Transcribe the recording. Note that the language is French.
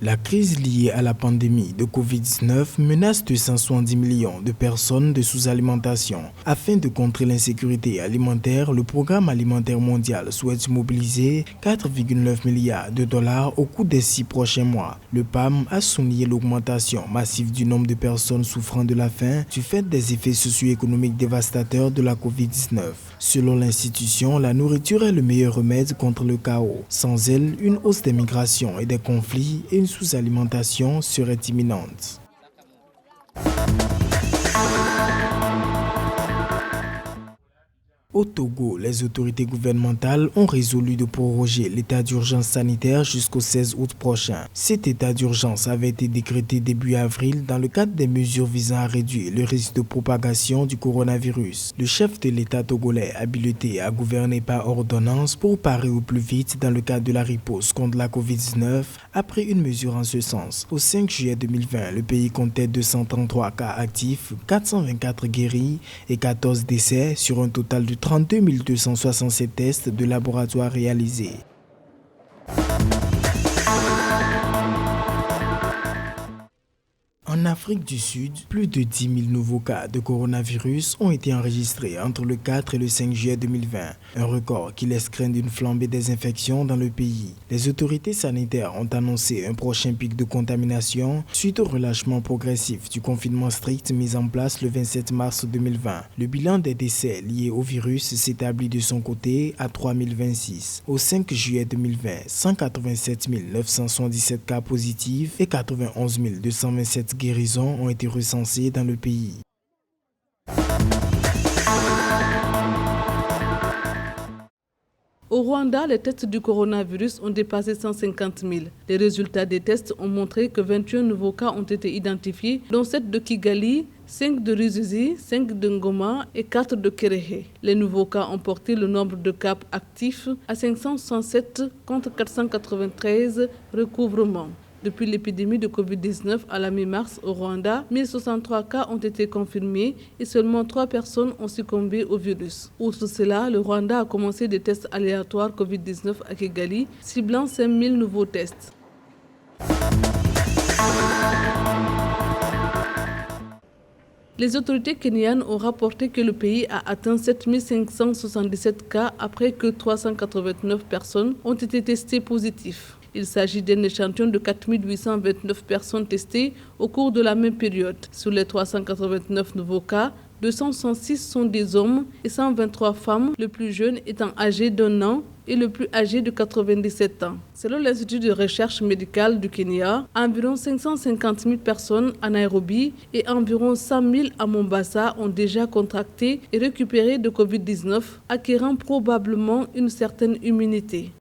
La crise liée à la pandémie de Covid-19 menace 270 millions de personnes de sous-alimentation. Afin de contrer l'insécurité alimentaire, le Programme alimentaire mondial souhaite mobiliser 4,9 milliards de dollars au cours des 6 prochains mois. Le PAM a souligné l'augmentation massive du nombre de personnes souffrant de la faim du fait des effets socio-économiques dévastateurs de la Covid-19. Selon l'institution, la nourriture est le meilleur remède contre le chaos. Sans elle, une hausse des migrations et des conflits et une sous-alimentation serait imminente. Au Togo, les autorités gouvernementales ont résolu de proroger l'état d'urgence sanitaire jusqu'au 16 août prochain. Cet état d'urgence avait été décrété début avril dans le cadre des mesures visant à réduire le risque de propagation du coronavirus. Le chef de l'État togolais habilité à gouverner par ordonnance pour parer au plus vite dans le cadre de la riposte contre la Covid-19 a pris une mesure en ce sens. Au 5 juillet 2020, le pays comptait 233 cas actifs, 424 guéris et 14 décès sur un total de 32 267 tests de laboratoire réalisés. En Afrique du Sud, plus de 10 000 nouveaux cas de coronavirus ont été enregistrés entre le 4 et le 5 juillet 2020, un record qui laisse craindre une flambée des infections dans le pays. Les autorités sanitaires ont annoncé un prochain pic de contamination suite au relâchement progressif du confinement strict mis en place le 27 mars 2020. Le bilan des décès liés au virus s'établit de son côté à 3 026. Au 5 juillet 2020, 187 977 cas positifs et 91 227 guérisons ont été recensées dans le pays. Au Rwanda, les tests du coronavirus ont dépassé 150 000. Les résultats des tests ont montré que 21 nouveaux cas ont été identifiés, dont 7 de Kigali, 5 de Ruzizi, 5 de Ngoma et 4 de Kerehe. Les nouveaux cas ont porté le nombre de cas actifs à 567 contre 493 recouvrements. Depuis l'épidémie de Covid-19 à la mi-mars au Rwanda, 1063 cas ont été confirmés et seulement 3 personnes ont succombé au virus. Outre cela, le Rwanda a commencé des tests aléatoires Covid-19 à Kigali, ciblant 5000 nouveaux tests. Les autorités kenyanes ont rapporté que le pays a atteint 7577 cas après que 389 personnes ont été testées positives. Il s'agit d'un échantillon de 4829 personnes testées au cours de la même période. Sur les 389 nouveaux cas, 266 sont des hommes et 123 femmes, le plus jeune étant âgé d'1 an et le plus âgé de 97 ans. Selon l'Institut de recherche médicale du Kenya, environ 550 000 personnes à Nairobi et environ 100 000 à Mombasa ont déjà contracté et récupéré de Covid-19, acquérant probablement une certaine immunité.